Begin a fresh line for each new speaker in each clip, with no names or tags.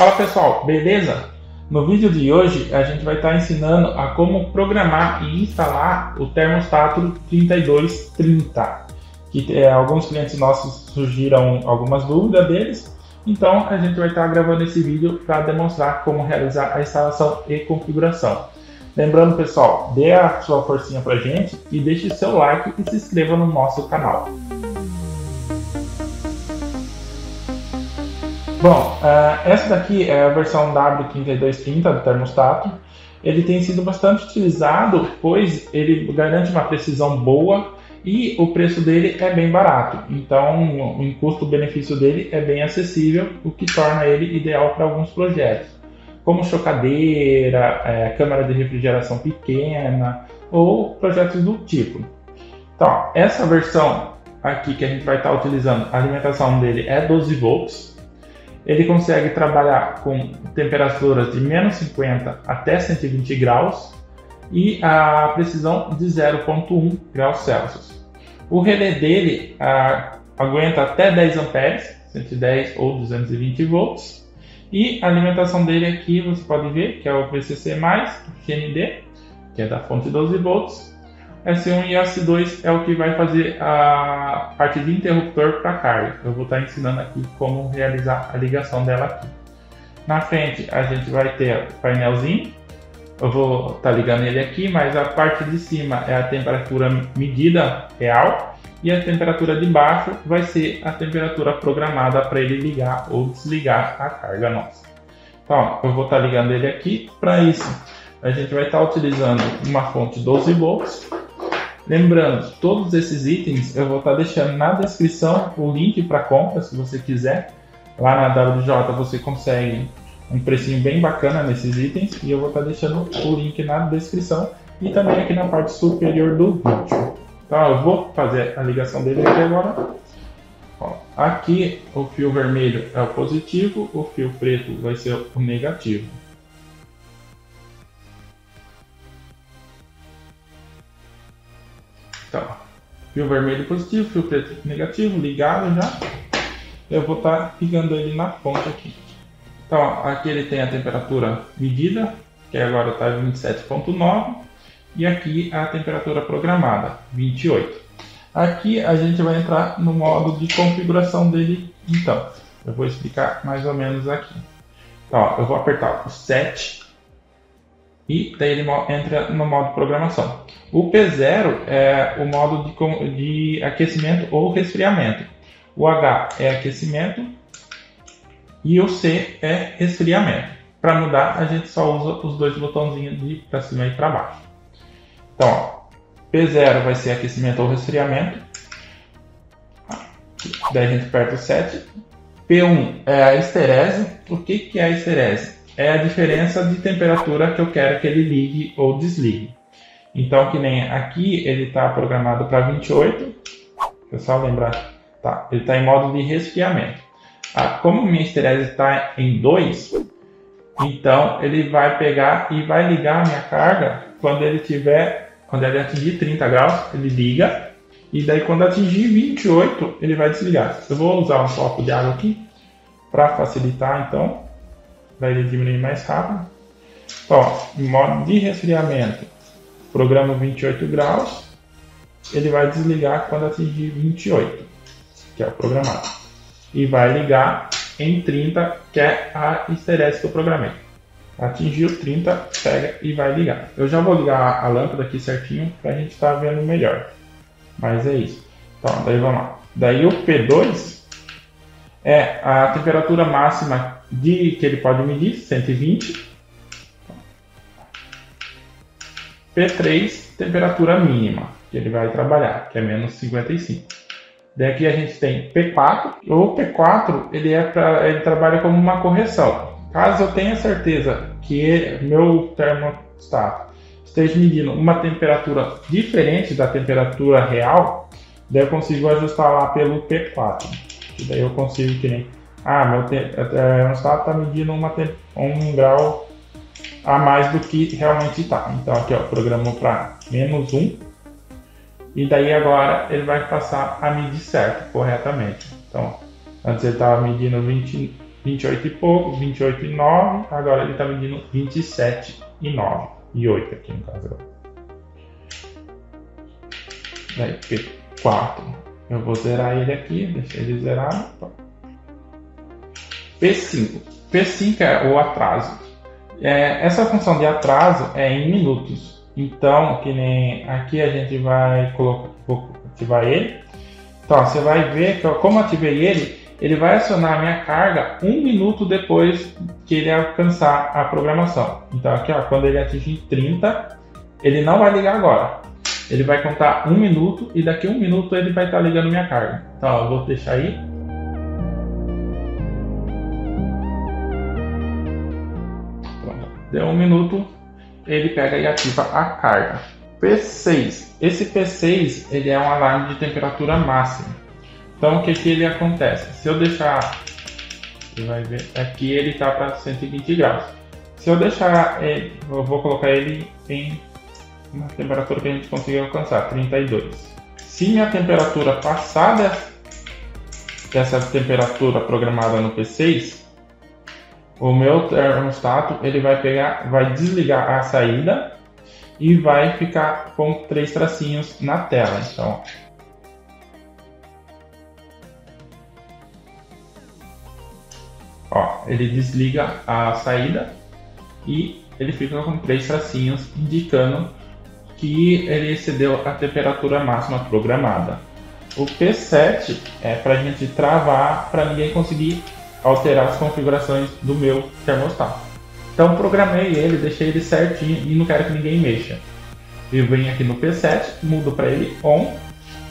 Fala pessoal, beleza? No vídeo de hoje a gente vai estar ensinando a como programar e instalar o termostato 3230, que alguns clientes nossos surgiram algumas dúvidas deles, então a gente vai estar gravando esse vídeo para demonstrar como realizar a instalação e configuração. Lembrando pessoal, dê a sua forcinha pra gente e deixe seu like e se inscreva no nosso canal. Bom, essa daqui é a versão W3230 do termostato. Ele tem sido bastante utilizado, pois ele garante uma precisão boa e o preço dele é bem barato. Então, o custo-benefício dele é bem acessível, o que torna ele ideal para alguns projetos, como chocadeira, câmara de refrigeração pequena ou projetos do tipo. Então, essa versão aqui que a gente vai estar utilizando, a alimentação dele é 12 volts. Ele consegue trabalhar com temperaturas de menos 50 até 120 graus e a precisão de 0,1 graus Celsius. O relé dele aguenta até 10 amperes, 110 ou 220 volts. E a alimentação dele aqui você pode ver que é o VCC+, GND, que é da fonte 12 volts. S1 e S2 é o que vai fazer a parte de interruptor para carga. Eu vou estar ensinando aqui como realizar a ligação dela aqui. Na frente a gente vai ter o painelzinho. Eu vou estar ligando ele aqui, mas a parte de cima é a temperatura medida real e a temperatura de baixo vai ser a temperatura programada para ele ligar ou desligar a carga nossa. Então, eu vou estar ligando ele aqui. Para isso, a gente vai estar utilizando uma fonte 12 volts. Lembrando, todos esses itens eu vou estar deixando na descrição o link para compra, se você quiser. Lá na WJ você consegue um precinho bem bacana nesses itens e eu vou estar deixando o link na descrição e também aqui na parte superior do vídeo. Então eu vou fazer a ligação dele aqui agora. Ó, aqui o fio vermelho é o positivo, o fio preto vai ser o negativo. Então, fio vermelho positivo, fio preto negativo, ligado já. Eu vou estar ligando ele na fonte aqui. Então, aqui ele tem a temperatura medida, que agora está 27,9. E aqui a temperatura programada, 28. Aqui a gente vai entrar no modo de configuração dele, então. Eu vou explicar mais ou menos aqui. Então, ó, eu vou apertar o 7. E daí ele entra no modo programação. O P0 é o modo de aquecimento ou resfriamento. O H é aquecimento e o C é resfriamento. Para mudar, a gente só usa os dois botãozinhos de para cima e para baixo. Então, ó, P0 vai ser aquecimento ou resfriamento. Daí a gente aperta o 7. P1 é a esterese. O que é a esterese? É a diferença de temperatura que eu quero que ele ligue ou desligue. Então, que nem aqui, ele está programado para 28. Deixa eu só lembrar. Tá, ele está em modo de resfriamento. Como minha esterese está em 2, então ele vai pegar e vai ligar a minha carga quando ele atingir 30 graus, ele liga. E daí quando atingir 28, ele vai desligar. Eu vou usar um copo de água aqui para facilitar, então. Para ele diminuir mais rápido. Ó, em modo de resfriamento, programa 28 graus, ele vai desligar quando atingir 28, que é o programado. E vai ligar em 30, que é a esterese que eu programei. Atingiu 30, pega e vai ligar. Eu já vou ligar a lâmpada aqui certinho para a gente estar vendo melhor. Mas é isso. Então, daí vamos lá. Daí o P2 é a temperatura máxima que ele pode medir, 120. P3, temperatura mínima, que ele vai trabalhar, que é menos 55. Daqui a gente tem P4. O P4 ele trabalha como uma correção. Caso eu tenha certeza que meu termostato esteja medindo uma temperatura diferente da temperatura real, daí eu consigo ajustar lá pelo P4. E daí eu consigo que nem... meu termostato está medindo um grau a mais do que realmente está. Então aqui, ó, programou para menos 1. E daí agora ele vai passar a medir certo, corretamente. Então, antes ele estava medindo 28 e pouco, 28,9, agora ele está medindo 27,9 e 8 aqui no caso. Daí P4, eu vou zerar ele aqui, deixar ele zerado. P5 é o atraso. Essa função de atraso é em minutos. Então, que nem aqui a gente vai vou ativar ele. Então, você vai ver que como eu ativei ele vai acionar a minha carga 1 minuto depois que ele alcançar a programação. Então, aqui, ó, quando ele atingir 30, ele não vai ligar agora. Ele vai contar 1 minuto e daqui a 1 minuto ele vai estar ligando minha carga. Então, eu vou deixar aí. Pronto. Deu 1 minuto, ele pega e ativa a carga. P6. Esse P6 ele é um alarme de temperatura máxima. Então, o que ele acontece? Se eu deixar, você vai ver, aqui ele está para 120 graus. Se eu deixar, eu vou colocar ele em uma temperatura que a gente conseguir alcançar, 32. Se minha temperatura passar dessa temperatura programada no P6, o meu termostato ele vai desligar a saída e vai ficar com 3 tracinhos na tela. Então, ó, ele desliga a saída e ele fica com 3 tracinhos indicando que ele excedeu a temperatura máxima programada. O P7 é para a gente travar, para ninguém conseguir alterar as configurações do meu termostato. Então programei ele, deixei ele certinho e não quero que ninguém mexa. Eu venho aqui no P7, mudo para ele ON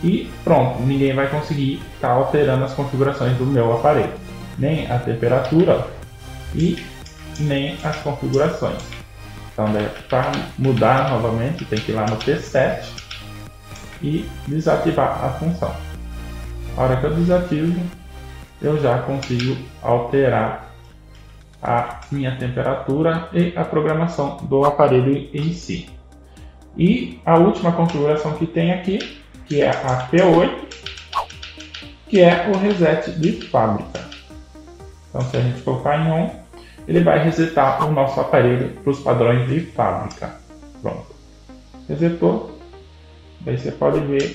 e pronto, ninguém vai conseguir estar alterando as configurações do meu aparelho. Nem a temperatura e nem as configurações. Então, para mudar novamente, tem que ir lá no P7 e desativar a função. A hora que eu desativo, eu já consigo alterar a minha temperatura e a programação do aparelho em si. E a última configuração que tem aqui, que é a P8, que é o reset de fábrica. Então, se a gente colocar em ON, ele vai resetar o nosso aparelho para os padrões de fábrica. Pronto. Resetou. Daí você pode ver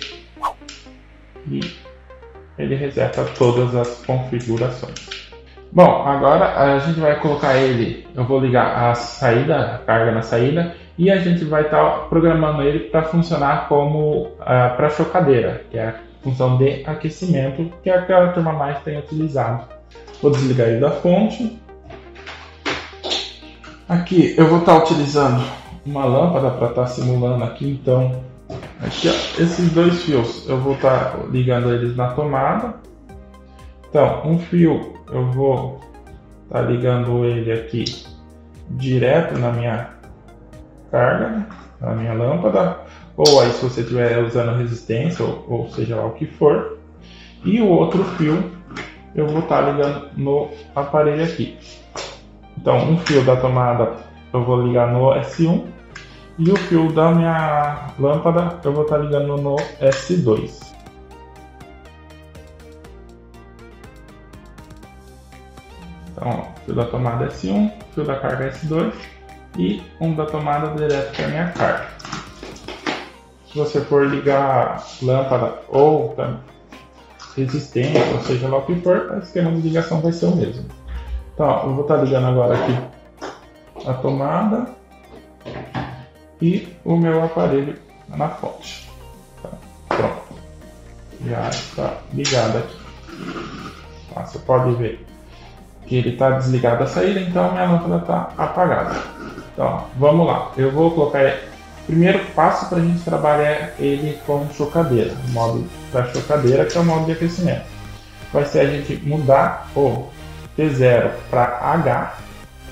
que ele reseta todas as configurações. Bom, agora a gente vai colocar ele, eu vou ligar a saída, a carga na saída, e a gente vai estar programando ele para funcionar como para chocadeira, que é a função de aquecimento, que é a que a turma mais tem utilizado. Vou desligar ele da fonte. Aqui eu vou estar utilizando uma lâmpada para estar simulando aqui, então aqui, ó, esses 2 fios eu vou estar ligando eles na tomada. Então, um fio eu vou estar ligando ele aqui direto na minha carga, na minha lâmpada, ou aí se você estiver usando resistência, ou seja lá o que for. E o outro fio eu vou estar ligando no aparelho aqui. Então, um fio da tomada eu vou ligar no S1 e o fio da minha lâmpada eu vou estar ligando no S2. Então, fio da tomada S1, fio da carga S2 e um da tomada direto para a minha carga. Se você for ligar lâmpada ou resistência, ou seja lá o que for, o esquema de ligação vai ser o mesmo. Então, eu vou estar ligando agora aqui a tomada e o meu aparelho na fonte. Então, pronto. Já está ligado aqui. Então, você pode ver que ele está desligado a saída, então minha lâmpada está apagada. Então, vamos lá. Eu vou colocar o primeiro passo para a gente trabalhar ele com chocadeira. O modo da chocadeira, que é o modo de aquecimento. Vai ser a gente mudar o T0 para H.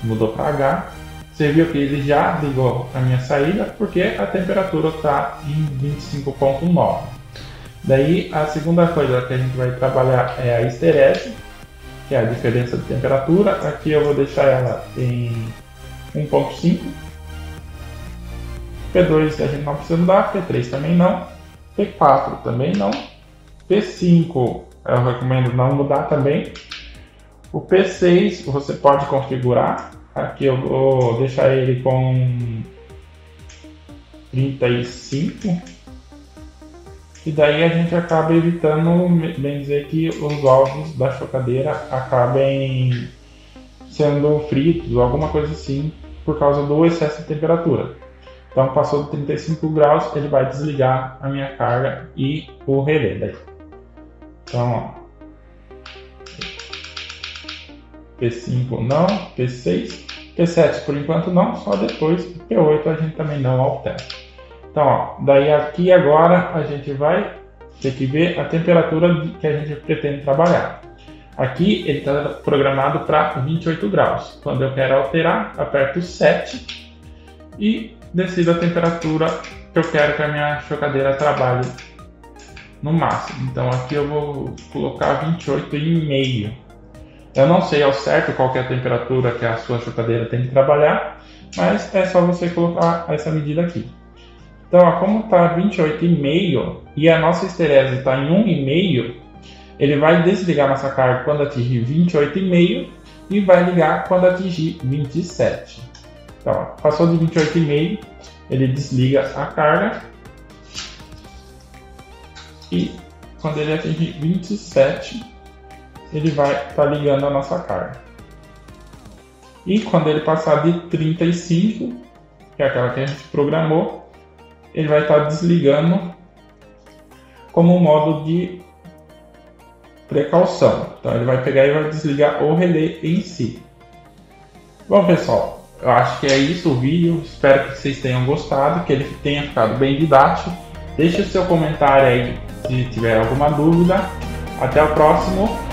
Mudou para H. Você viu que ele já ligou a minha saída, porque a temperatura está em 25,9. Daí, a segunda coisa que a gente vai trabalhar é a histerese, que é a diferença de temperatura. Aqui eu vou deixar ela em 1,5. P2 a gente não precisa mudar, P3 também não, P4 também não, P5 eu recomendo não mudar também. O P6 você pode configurar. Aqui eu vou deixar ele com 35. E daí a gente acaba evitando, bem dizer, que os ovos da chocadeira acabem sendo fritos ou alguma coisa assim por causa do excesso de temperatura. Então passou de 35 graus, ele vai desligar a minha carga e o relé daí. Então, ó, P5 não, P6, P7 por enquanto não, só depois, P8 a gente também não altera. Então, ó, daí aqui agora a gente vai ter que ver a temperatura que a gente pretende trabalhar. Aqui ele está programado para 28 graus. Quando eu quero alterar, aperto 7 e decido a temperatura que eu quero que a minha chocadeira trabalhe no máximo. Então aqui eu vou colocar 28,5. Eu não sei ao certo qual que é a temperatura que a sua chocadeira tem que trabalhar, mas é só você colocar essa medida aqui. Então, ó, como está 28,5 e a nossa esterese está em 1,5, ele vai desligar nossa carga quando atingir 28,5 e vai ligar quando atingir 27. Então, ó, passou de 28,5, ele desliga a carga e quando ele atingir 27, ele vai estar ligando a nossa carga. E quando ele passar de 35, que é aquela que a gente programou, ele vai estar desligando como um modo de precaução. Então ele vai pegar e vai desligar o relé em si. Bom pessoal, eu acho que é isso o vídeo. Espero que vocês tenham gostado, que ele tenha ficado bem didático. Deixe o seu comentário aí se tiver alguma dúvida. Até o próximo.